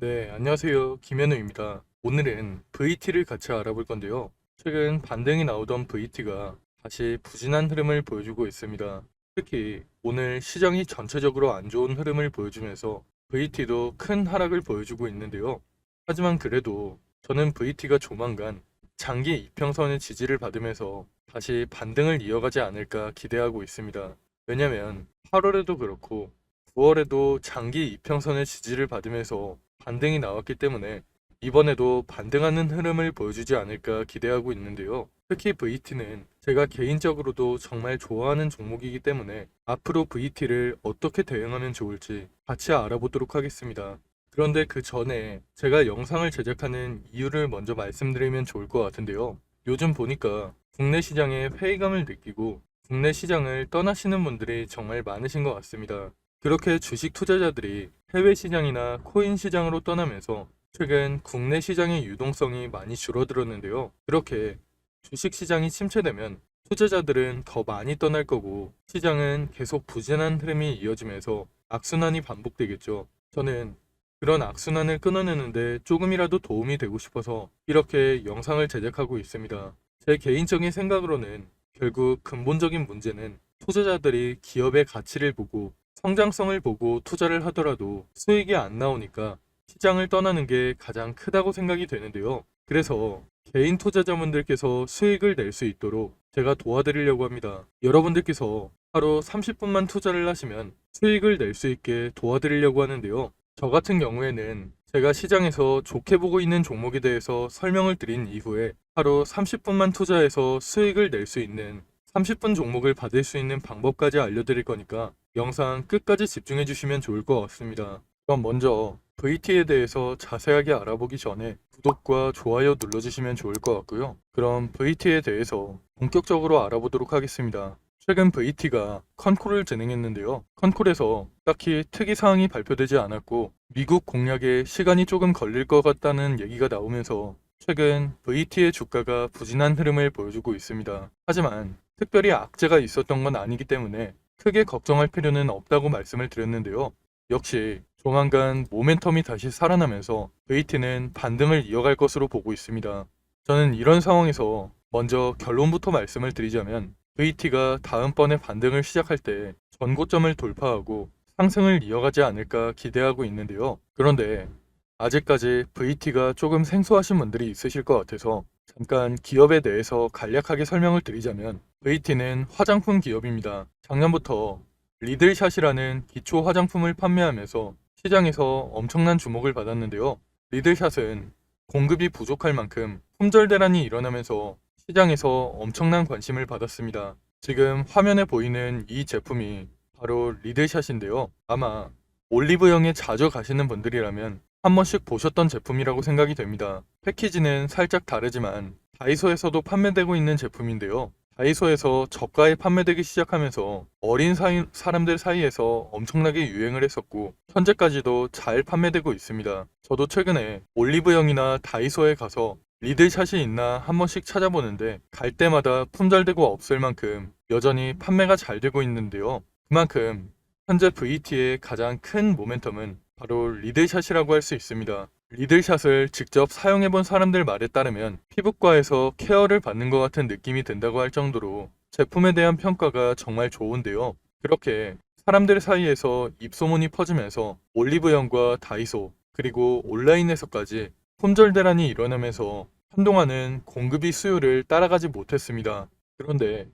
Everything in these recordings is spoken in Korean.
네, 안녕하세요. 김현우입니다. 오늘은 VT를 같이 알아볼 건데요. 최근 반등이 나오던 VT가 다시 부진한 흐름을 보여주고 있습니다. 특히 오늘 시장이 전체적으로 안 좋은 흐름을 보여주면서 VT도 큰 하락을 보여주고 있는데요. 하지만 그래도 저는 VT가 조만간 장기 이평선의 지지를 받으면서 다시 반등을 이어가지 않을까 기대하고 있습니다. 왜냐면 8월에도 그렇고 9월에도 장기 이평선의 지지를 받으면서 반등이 나왔기 때문에 이번에도 반등하는 흐름을 보여주지 않을까 기대하고 있는데요. 특히 VT는 제가 개인적으로도 정말 좋아하는 종목이기 때문에 앞으로 VT를 어떻게 대응하면 좋을지 같이 알아보도록 하겠습니다. 그런데 그 전에 제가 영상을 제작하는 이유를 먼저 말씀드리면 좋을 것 같은데요. 요즘 보니까 국내 시장에 회의감을 느끼고 국내 시장을 떠나시는 분들이 정말 많으신 것 같습니다. 그렇게 주식 투자자들이 해외 시장이나 코인 시장으로 떠나면서 최근 국내 시장의 유동성이 많이 줄어들었는데요. 그렇게 주식 시장이 침체되면 투자자들은 더 많이 떠날 거고 시장은 계속 부진한 흐름이 이어지면서 악순환이 반복되겠죠. 저는 그런 악순환을 끊어내는데 조금이라도 도움이 되고 싶어서 이렇게 영상을 제작하고 있습니다. 제 개인적인 생각으로는 결국 근본적인 문제는 투자자들이 기업의 가치를 보고 성장성을 보고 투자를 하더라도 수익이 안 나오니까 시장을 떠나는 게 가장 크다고 생각이 되는데요. 그래서 개인 투자자분들께서 수익을 낼 수 있도록 제가 도와드리려고 합니다. 여러분들께서 하루 30분만 투자를 하시면 수익을 낼 수 있게 도와드리려고 하는데요. 저 같은 경우에는 제가 시장에서 좋게 보고 있는 종목에 대해서 설명을 드린 이후에 하루 30분만 투자해서 수익을 낼 수 있는 30분 종목을 받을 수 있는 방법까지 알려드릴 거니까 영상 끝까지 집중해 주시면 좋을 것 같습니다. 그럼 먼저 VT에 대해서 자세하게 알아보기 전에 구독과 좋아요 눌러주시면 좋을 것 같고요. 그럼 VT에 대해서 본격적으로 알아보도록 하겠습니다. 최근 VT가 컨콜을 진행했는데요. 컨콜에서 딱히 특이사항이 발표되지 않았고 미국 공략에 시간이 조금 걸릴 것 같다는 얘기가 나오면서 최근 VT의 주가가 부진한 흐름을 보여주고 있습니다. 하지만 특별히 악재가 있었던 건 아니기 때문에 크게 걱정할 필요는 없다고 말씀을 드렸는데요. 역시 조만간 모멘텀이 다시 살아나면서 VT는 반등을 이어갈 것으로 보고 있습니다. 저는 이런 상황에서 먼저 결론부터 말씀을 드리자면 VT가 다음번에 반등을 시작할 때 전고점을 돌파하고 상승을 이어가지 않을까 기대하고 있는데요. 그런데 아직까지 VT가 조금 생소하신 분들이 있으실 것 같아서 잠깐 기업에 대해서 간략하게 설명을 드리자면 VT는 화장품 기업입니다. 작년부터 리들샷이라는 기초 화장품을 판매하면서 시장에서 엄청난 주목을 받았는데요. 리들샷은 공급이 부족할 만큼 품절 대란이 일어나면서 시장에서 엄청난 관심을 받았습니다. 지금 화면에 보이는 이 제품이 바로 리들샷인데요. 아마 올리브영에 자주 가시는 분들이라면 한 번씩 보셨던 제품이라고 생각이 됩니다. 패키지는 살짝 다르지만 다이소에서도 판매되고 있는 제품인데요. 다이소에서 저가에 판매되기 시작하면서 어린 사람들 사이에서 엄청나게 유행을 했었고 현재까지도 잘 판매되고 있습니다. 저도 최근에 올리브영이나 다이소에 가서 리들샷이 있나 한 번씩 찾아보는데 갈 때마다 품절되고 없을 만큼 여전히 판매가 잘 되고 있는데요. 그만큼 현재 VT의 가장 큰 모멘텀은 바로 리들샷이라고 할 수 있습니다. 리들샷을 직접 사용해본 사람들 말에 따르면 피부과에서 케어를 받는 것 같은 느낌이 든다고 할 정도로 제품에 대한 평가가 정말 좋은데요. 그렇게 사람들 사이에서 입소문이 퍼지면서 올리브영과 다이소 그리고 온라인에서까지 품절 대란이 일어나면서 한동안은 공급이 수요를 따라가지 못했습니다. 그런데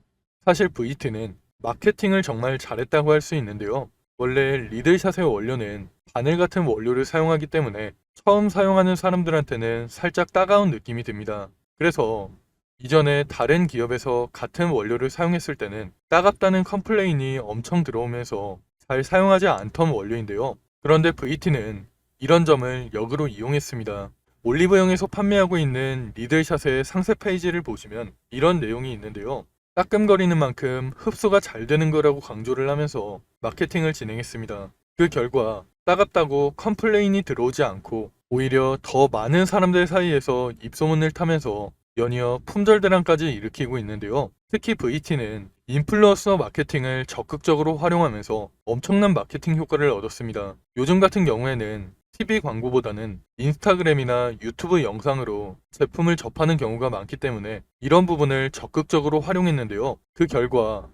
사실 VT는 마케팅을 정말 잘했다고 할 수 있는데요. 원래 리들샷의 원료는 바늘 같은 원료를 사용하기 때문에 처음 사용하는 사람들한테는 살짝 따가운 느낌이 듭니다. 그래서 이전에 다른 기업에서 같은 원료를 사용했을 때는 따갑다는 컴플레인이 엄청 들어오면서 잘 사용하지 않던 원료인데요. 그런데 VT는 이런 점을 역으로 이용했습니다. 올리브영에서 판매하고 있는 리들샷의 상세 페이지를 보시면 이런 내용이 있는데요. 따끔거리는 만큼 흡수가 잘 되는 거라고 강조를 하면서 마케팅을 진행했습니다. 그 결과 따갑다고 컴플레인이 들어오지 않고 오히려 더 많은 사람들 사이에서 입소문을 타면서 연이어 품절 대란까지 일으키고 있는데요. 특히 VT는 인플루언서 마케팅을 적극적으로 활용하면서 엄청난 마케팅 효과를 얻었습니다. 요즘 같은 경우에는 TV 광고보다는 인스타그램이나 유튜브 영상으로 제품을 접하는 경우가 많기 때문에 이런 부분을 적극적으로 활용했는데요. 그 결과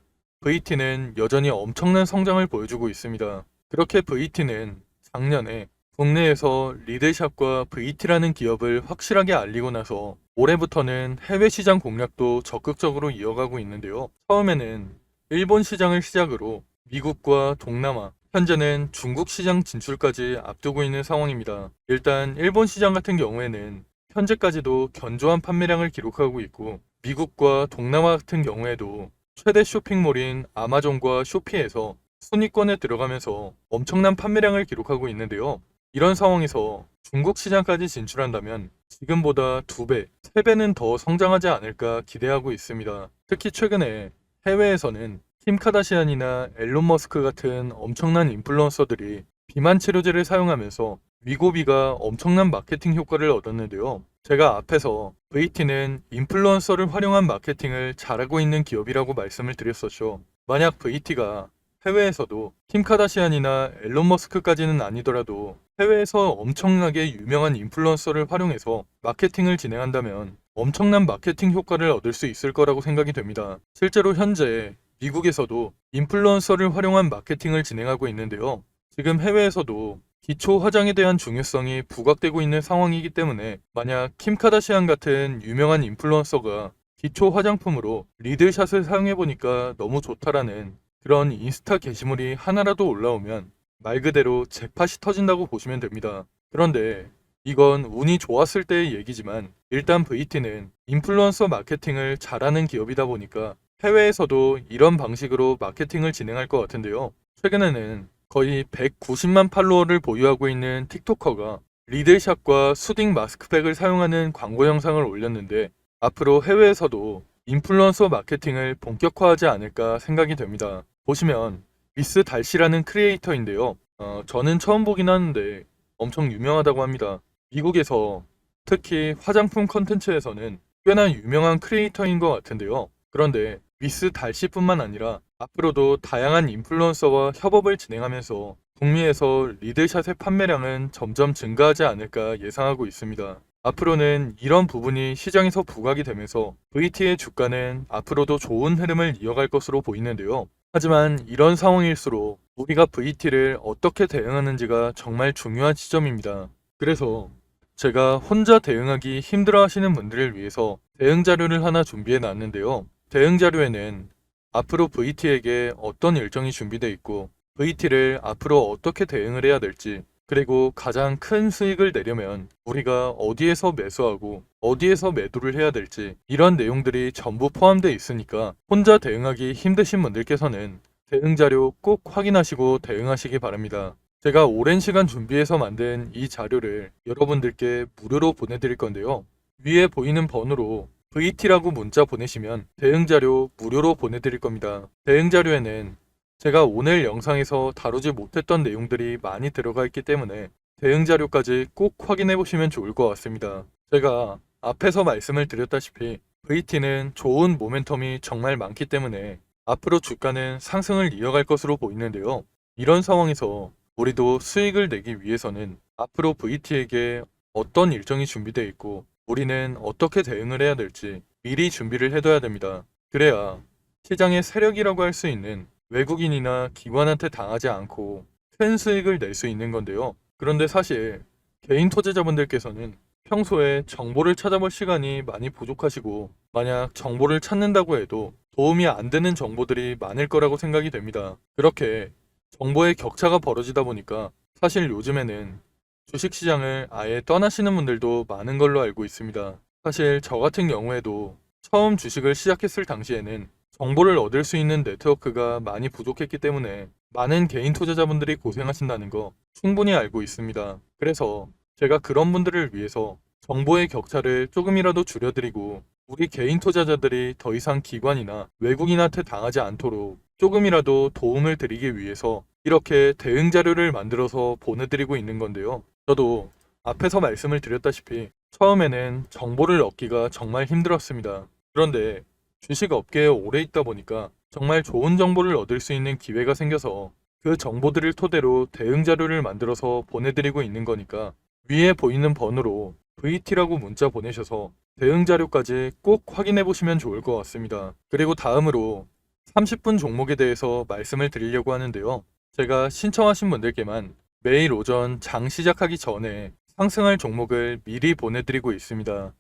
VT는 여전히 엄청난 성장을 보여주고 있습니다. 그렇게 VT는 작년에 국내에서 리들샵과 VT라는 기업을 확실하게 알리고 나서 올해부터는 해외 시장 공략도 적극적으로 이어가고 있는데요. 처음에는 일본 시장을 시작으로 미국과 동남아, 현재는 중국 시장 진출까지 앞두고 있는 상황입니다. 일단 일본 시장 같은 경우에는 현재까지도 견조한 판매량을 기록하고 있고 미국과 동남아 같은 경우에도 최대 쇼핑몰인 아마존과 쇼피에서 순위권에 들어가면서 엄청난 판매량을 기록하고 있는데요. 이런 상황에서 중국 시장까지 진출한다면 지금보다 2배, 3배는 더 성장하지 않을까 기대하고 있습니다. 특히 최근에 해외에서는 킴 카다시안이나 앨런 머스크 같은 엄청난 인플루언서들이 비만 치료제를 사용하면서 위고비가 엄청난 마케팅 효과를 얻었는데요. 제가 앞에서 VT는 인플루언서를 활용한 마케팅을 잘하고 있는 기업이라고 말씀을 드렸었죠. 만약 VT가 해외에서도 킴 카다시안이나 앨런 머스크까지는 아니더라도 해외에서 엄청나게 유명한 인플루언서를 활용해서 마케팅을 진행한다면 엄청난 마케팅 효과를 얻을 수 있을 거라고 생각이 됩니다. 실제로 현재 미국에서도 인플루언서를 활용한 마케팅을 진행하고 있는데요. 지금 해외에서도 기초 화장에 대한 중요성이 부각되고 있는 상황이기 때문에 만약 킴 카다시안 같은 유명한 인플루언서가 기초 화장품으로 리들샷을 사용해보니까 너무 좋다라는 그런 인스타 게시물이 하나라도 올라오면 말 그대로 잭팟이 터진다고 보시면 됩니다. 그런데 이건 운이 좋았을 때의 얘기지만 일단 VT는 인플루언서 마케팅을 잘하는 기업이다 보니까 해외에서도 이런 방식으로 마케팅을 진행할 것 같은데요. 최근에는 거의 190만 팔로워를 보유하고 있는 틱토커가 리들샷과 수딩 마스크팩을 사용하는 광고 영상을 올렸는데 앞으로 해외에서도 인플루언서 마케팅을 본격화하지 않을까 생각이 됩니다. 보시면 미스 달씨라는 크리에이터인데요. 저는 처음 보긴 하는데 엄청 유명하다고 합니다. 미국에서 특히 화장품 컨텐츠에서는 꽤나 유명한 크리에이터인 것 같은데요. 그런데 미스 달씨뿐만 아니라 앞으로도 다양한 인플루언서와 협업을 진행하면서 북미에서 리들샷의 판매량은 점점 증가하지 않을까 예상하고 있습니다. 앞으로는 이런 부분이 시장에서 부각이 되면서 VT의 주가는 앞으로도 좋은 흐름을 이어갈 것으로 보이는데요. 하지만 이런 상황일수록 우리가 VT를 어떻게 대응하는지가 정말 중요한 지점입니다. 그래서 제가 혼자 대응하기 힘들어 하시는 분들을 위해서 대응 자료를 하나 준비해 놨는데요. 대응 자료에는 앞으로 VT에게 어떤 일정이 준비되어 있고 VT를 앞으로 어떻게 대응을 해야 될지 그리고 가장 큰 수익을 내려면 우리가 어디에서 매수하고 어디에서 매도를 해야 될지 이런 내용들이 전부 포함되어 있으니까 혼자 대응하기 힘드신 분들께서는 대응 자료 꼭 확인하시고 대응하시기 바랍니다. 제가 오랜 시간 준비해서 만든 이 자료를 여러분들께 무료로 보내드릴 건데요. 위에 보이는 번호로 VT라고 문자 보내시면 대응 자료 무료로 보내드릴 겁니다. 대응 자료에는 제가 오늘 영상에서 다루지 못했던 내용들이 많이 들어가 있기 때문에 대응 자료까지 꼭 확인해 보시면 좋을 것 같습니다. 제가 앞에서 말씀을 드렸다시피 VT는 좋은 모멘텀이 정말 많기 때문에 앞으로 주가는 상승을 이어갈 것으로 보이는데요. 이런 상황에서 우리도 수익을 내기 위해서는 앞으로 VT에게 어떤 일정이 준비되어 있고 우리는 어떻게 대응을 해야 될지 미리 준비를 해둬야 됩니다. 그래야 시장의 세력이라고 할 수 있는 외국인이나 기관한테 당하지 않고 큰 수익을 낼 수 있는 건데요. 그런데 사실 개인 투자자분들께서는 평소에 정보를 찾아볼 시간이 많이 부족하시고 만약 정보를 찾는다고 해도 도움이 안 되는 정보들이 많을 거라고 생각이 됩니다. 그렇게 정보의 격차가 벌어지다 보니까 사실 요즘에는 주식시장을 아예 떠나시는 분들도 많은 걸로 알고 있습니다. 사실 저 같은 경우에도 처음 주식을 시작했을 당시에는 정보를 얻을 수 있는 네트워크가 많이 부족했기 때문에 많은 개인 투자자분들이 고생하신다는 거 충분히 알고 있습니다. 그래서 제가 그런 분들을 위해서 정보의 격차를 조금이라도 줄여드리고 우리 개인 투자자들이 더 이상 기관이나 외국인한테 당하지 않도록 조금이라도 도움을 드리기 위해서 이렇게 대응 자료를 만들어서 보내드리고 있는 건데요. 저도 앞에서 말씀을 드렸다시피 처음에는 정보를 얻기가 정말 힘들었습니다. 그런데 주식 업계에 오래 있다 보니까 정말 좋은 정보를 얻을 수 있는 기회가 생겨서 그 정보들을 토대로 대응 자료를 만들어서 보내드리고 있는 거니까 위에 보이는 번호로 VT라고 문자 보내셔서 대응 자료까지 꼭 확인해 보시면 좋을 것 같습니다. 그리고 다음으로 30분 종목에 대해서 말씀을 드리려고 하는데요. 제가 신청하신 분들께만 매일 오전 장 시작하기 전에 상승할 종목을 미리 보내드리고 있습니다.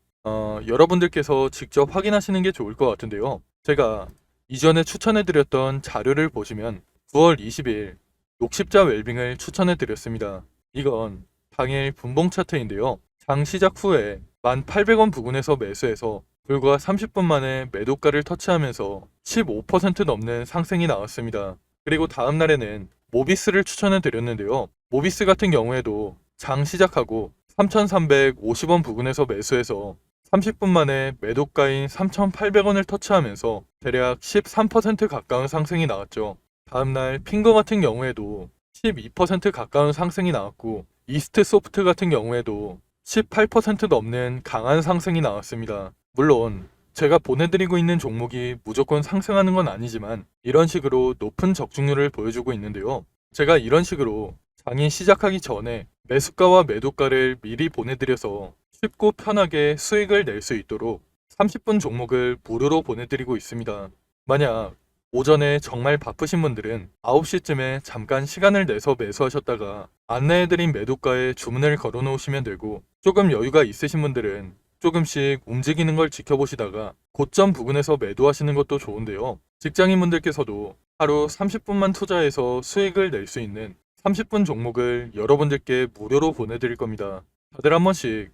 여러분들께서 직접 확인하시는 게 좋을 것 같은데요. 제가 이전에 추천해드렸던 자료를 보시면 9월 20일 녹십자 웰빙을 추천해드렸습니다. 이건 당일 분봉 차트인데요. 장 시작 후에 1,800원 부근에서 매수해서 불과 30분 만에 매도가를 터치하면서 15% 넘는 상승이 나왔습니다. 그리고 다음 날에는 모비스를 추천해 드렸는데요. 모비스 같은 경우에도 장 시작하고 3,350원 부근에서 매수해서 30분 만에 매도가인 3,800원을 터치하면서 대략 13% 가까운 상승이 나왔죠. 다음날 핑거 같은 경우에도 12% 가까운 상승이 나왔고 이스트 소프트 같은 경우에도 18% 넘는 강한 상승이 나왔습니다. 물론 제가 보내드리고 있는 종목이 무조건 상승하는 건 아니지만 이런 식으로 높은 적중률을 보여주고 있는데요. 제가 이런 식으로 장이 시작하기 전에 매수가와 매도가를 미리 보내드려서 쉽고 편하게 수익을 낼 수 있도록 30분 종목을 무료로 보내드리고 있습니다. 만약 오전에 정말 바쁘신 분들은 9시쯤에 잠깐 시간을 내서 매수하셨다가 안내해드린 매도가에 주문을 걸어 놓으시면 되고, 조금 여유가 있으신 분들은 조금씩 움직이는 걸 지켜보시다가 고점 부근에서 매도하시는 것도 좋은데요. 직장인분들께서도 하루 30분만 투자해서 수익을 낼 수 있는 30분 종목을 여러분들께 무료로 보내드릴 겁니다. 다들 한 번씩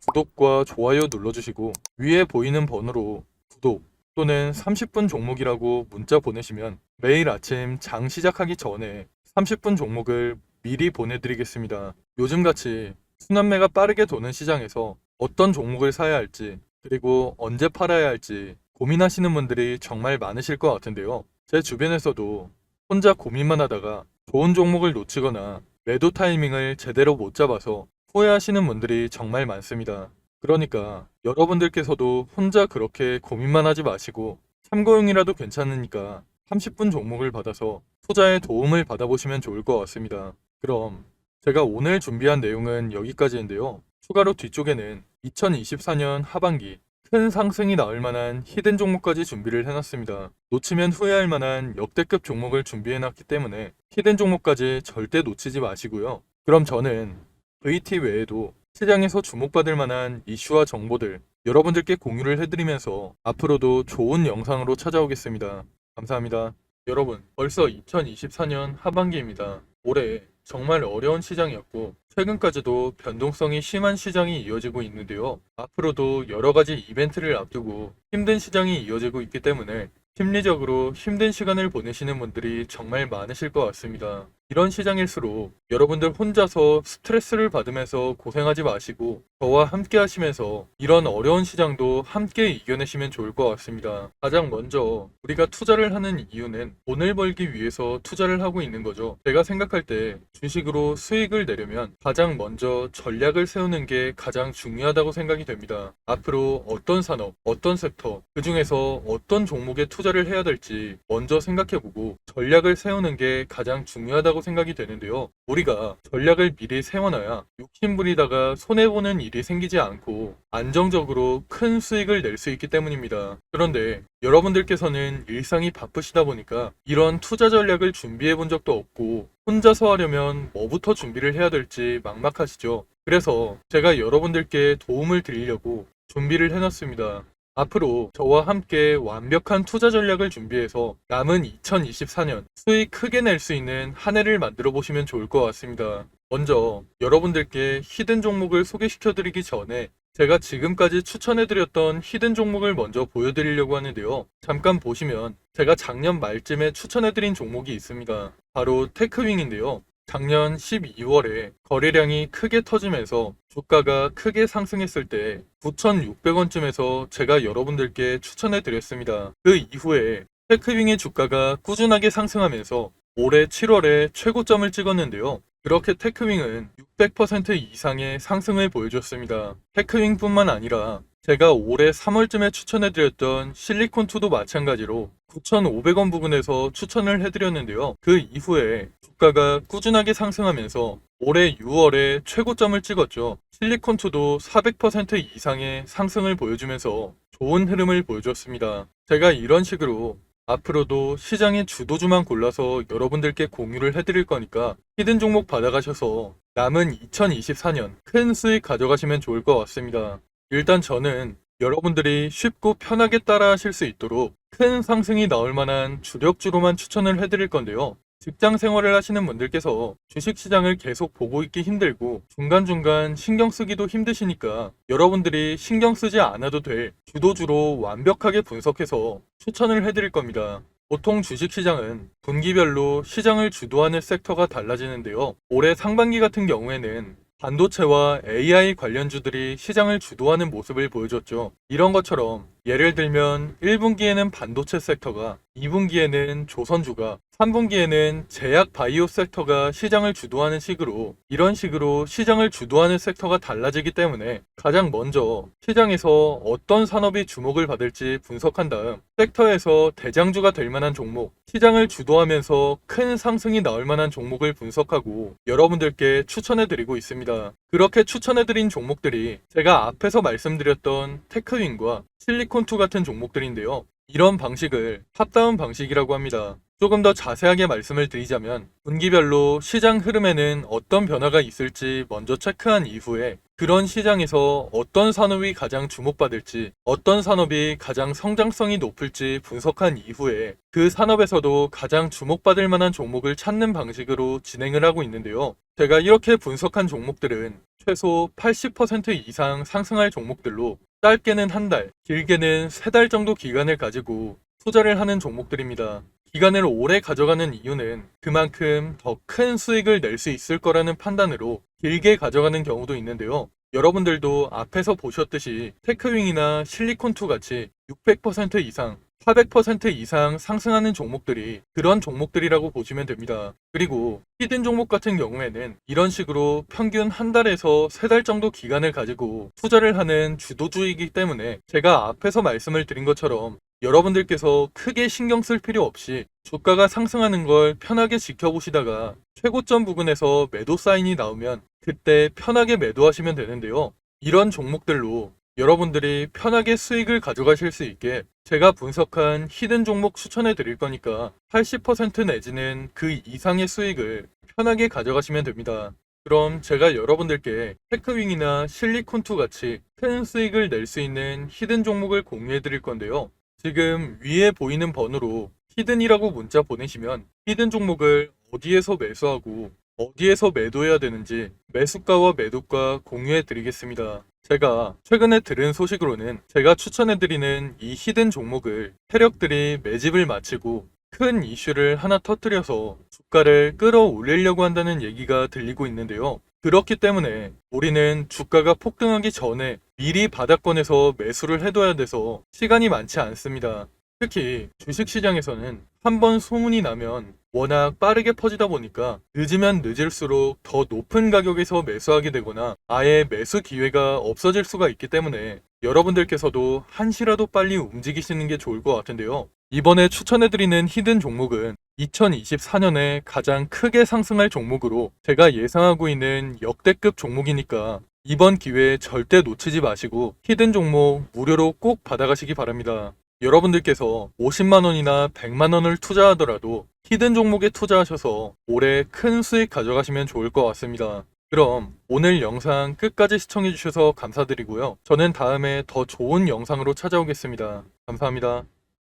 구독과 좋아요 눌러주시고 위에 보이는 번호로 구독 또는 30분 종목이라고 문자 보내시면 매일 아침 장 시작하기 전에 30분 종목을 미리 보내드리겠습니다. 요즘같이 순환매가 빠르게 도는 시장에서 어떤 종목을 사야 할지 그리고 언제 팔아야 할지 고민하시는 분들이 정말 많으실 것 같은데요. 제 주변에서도 혼자 고민만 하다가 좋은 종목을 놓치거나 매도 타이밍을 제대로 못 잡아서 후회하시는 분들이 정말 많습니다. 그러니까 여러분들께서도 혼자 그렇게 고민만 하지 마시고 참고용이라도 괜찮으니까 30분 종목을 받아서 투자에 도움을 받아보시면 좋을 것 같습니다. 그럼 제가 오늘 준비한 내용은 여기까지인데요. 추가로 뒤쪽에는 2024년 하반기 큰 상승이 나올 만한 히든 종목까지 준비를 해놨습니다. 놓치면 후회할 만한 역대급 종목을 준비해놨기 때문에 히든 종목까지 절대 놓치지 마시고요. 그럼 저는 VT 외에도 시장에서 주목받을 만한 이슈와 정보들 여러분들께 공유를 해드리면서 앞으로도 좋은 영상으로 찾아오겠습니다. 감사합니다. 여러분, 벌써 2024년 하반기입니다. 올해 정말 어려운 시장이었고 최근까지도 변동성이 심한 시장이 이어지고 있는데요. 앞으로도 여러 가지 이벤트를 앞두고 힘든 시장이 이어지고 있기 때문에 심리적으로 힘든 시간을 보내시는 분들이 정말 많으실 것 같습니다. 이런 시장일수록 여러분들 혼자서 스트레스를 받으면서 고생하지 마시고 저와 함께 하시면서 이런 어려운 시장도 함께 이겨내시면 좋을 것 같습니다. 가장 먼저 우리가 투자를 하는 이유는 돈을 벌기 위해서 투자를 하고 있는 거죠. 제가 생각할 때 주식으로 수익을 내려면 가장 먼저 전략을 세우는 게 가장 중요하다고 생각이 됩니다. 앞으로 어떤 산업, 어떤 섹터, 그 중에서 어떤 종목에 투자를 해야 될지 먼저 생각해보고 전략을 세우는 게 가장 중요하다고 생각이 되는데요. 우리가 전략을 미리 세워놔야 욕심부리다가 손해보는 일이 생기지 않고 안정적으로 큰 수익을 낼 수 있기 때문입니다. 그런데 여러분들께서는 일상이 바쁘시다 보니까 이런 투자 전략을 준비해 본 적도 없고 혼자서 하려면 뭐부터 준비를 해야 될지 막막하시죠. 그래서 제가 여러분들께 도움을 드리려고 준비를 해놨습니다. 앞으로 저와 함께 완벽한 투자 전략을 준비해서 남은 2024년 수익 크게 낼 수 있는 한 해를 만들어 보시면 좋을 것 같습니다. 먼저 여러분들께 히든 종목을 소개시켜 드리기 전에 제가 지금까지 추천해드렸던 히든 종목을 먼저 보여드리려고 하는데요. 잠깐 보시면 제가 작년 말쯤에 추천해드린 종목이 있습니다. 바로 테크윙인데요. 작년 12월에 거래량이 크게 터지면서 주가가 크게 상승했을 때 9,600원쯤에서 제가 여러분들께 추천해드렸습니다. 그 이후에 테크윙의 주가가 꾸준하게 상승하면서 올해 7월에 최고점을 찍었는데요. 그렇게 테크윙은 600% 이상의 상승을 보여줬습니다. 테크윙뿐만 아니라 제가 올해 3월쯤에 추천해드렸던 실리콘2도 마찬가지로 9,500원 부근에서 추천을 해드렸는데요. 그 이후에 주가가 꾸준하게 상승하면서 올해 6월에 최고점을 찍었죠. 실리콘2도 400% 이상의 상승을 보여주면서 좋은 흐름을 보여줬습니다. 제가 이런 식으로 앞으로도 시장의 주도주만 골라서 여러분들께 공유를 해드릴 거니까 히든 종목 받아가셔서 남은 2024년 큰 수익 가져가시면 좋을 것 같습니다. 일단 저는 여러분들이 쉽고 편하게 따라 하실 수 있도록 큰 상승이 나올 만한 주력주로만 추천을 해드릴 건데요. 직장 생활을 하시는 분들께서 주식시장을 계속 보고 있기 힘들고 중간중간 신경 쓰기도 힘드시니까 여러분들이 신경 쓰지 않아도 될 주도주로 완벽하게 분석해서 추천을 해드릴 겁니다. 보통 주식시장은 분기별로 시장을 주도하는 섹터가 달라지는데요. 올해 상반기 같은 경우에는 반도체와 AI 관련주들이 시장을 주도하는 모습을 보여줬죠. 이런 것처럼 예를 들면 1분기에는 반도체 섹터가, 2분기에는 조선주가, 3분기에는 제약 바이오 섹터가 시장을 주도하는 식으로 이런 식으로 시장을 주도하는 섹터가 달라지기 때문에 가장 먼저 시장에서 어떤 산업이 주목을 받을지 분석한 다음 섹터에서 대장주가 될 만한 종목, 시장을 주도하면서 큰 상승이 나올 만한 종목을 분석하고 여러분들께 추천해 드리고 있습니다. 그렇게 추천해 드린 종목들이 제가 앞에서 말씀드렸던 테크윈과 실리콘2 같은 종목들인데요. 이런 방식을 탑다운 방식이라고 합니다. 조금 더 자세하게 말씀을 드리자면 분기별로 시장 흐름에는 어떤 변화가 있을지 먼저 체크한 이후에 그런 시장에서 어떤 산업이 가장 주목받을지, 어떤 산업이 가장 성장성이 높을지 분석한 이후에 그 산업에서도 가장 주목받을 만한 종목을 찾는 방식으로 진행을 하고 있는데요. 제가 이렇게 분석한 종목들은 최소 80% 이상 상승할 종목들로 짧게는 한 달, 길게는 3달 정도 기간을 가지고 투자를 하는 종목들입니다. 기간을 오래 가져가는 이유는 그만큼 더 큰 수익을 낼 수 있을 거라는 판단으로 길게 가져가는 경우도 있는데요. 여러분들도 앞에서 보셨듯이 테크윙이나 실리콘2 같이 600% 이상, 400% 이상 상승하는 종목들이 그런 종목들이라고 보시면 됩니다. 그리고 히든 종목 같은 경우에는 이런 식으로 평균 한 달에서 3달 정도 기간을 가지고 투자를 하는 주도주이기 때문에 제가 앞에서 말씀을 드린 것처럼 여러분들께서 크게 신경 쓸 필요 없이 주가가 상승하는 걸 편하게 지켜보시다가 최고점 부근에서 매도 사인이 나오면 그때 편하게 매도하시면 되는데요. 이런 종목들로 여러분들이 편하게 수익을 가져가실 수 있게 제가 분석한 히든 종목 추천해 드릴 거니까 80% 내지는 그 이상의 수익을 편하게 가져가시면 됩니다. 그럼 제가 여러분들께 테크윙이나 실리콘2 같이 큰 수익을 낼 수 있는 히든 종목을 공유해 드릴 건데요. 지금 위에 보이는 번호로 히든이라고 문자 보내시면 히든 종목을 어디에서 매수하고 어디에서 매도해야 되는지 매수가와 매도가 공유해 드리겠습니다. 제가 최근에 들은 소식으로는 제가 추천해 드리는 이 히든 종목을 세력들이 매집을 마치고 큰 이슈를 하나 터뜨려서 주가를 끌어올리려고 한다는 얘기가 들리고 있는데요. 그렇기 때문에 우리는 주가가 폭등하기 전에 미리 바닥권에서 매수를 해둬야 돼서 시간이 많지 않습니다. 특히 주식시장에서는 한번 소문이 나면 워낙 빠르게 퍼지다 보니까 늦으면 늦을수록 더 높은 가격에서 매수하게 되거나 아예 매수 기회가 없어질 수가 있기 때문에 여러분들께서도 한시라도 빨리 움직이시는 게 좋을 것 같은데요. 이번에 추천해드리는 히든 종목은 2024년에 가장 크게 상승할 종목으로 제가 예상하고 있는 역대급 종목이니까 이번 기회에 절대 놓치지 마시고 히든 종목 무료로 꼭 받아가시기 바랍니다. 여러분들께서 50만원이나 100만원을 투자하더라도 히든 종목에 투자하셔서 올해 큰 수익 가져가시면 좋을 것 같습니다. 그럼 오늘 영상 끝까지 시청해주셔서 감사드리고요. 저는 다음에 더 좋은 영상으로 찾아오겠습니다. 감사합니다.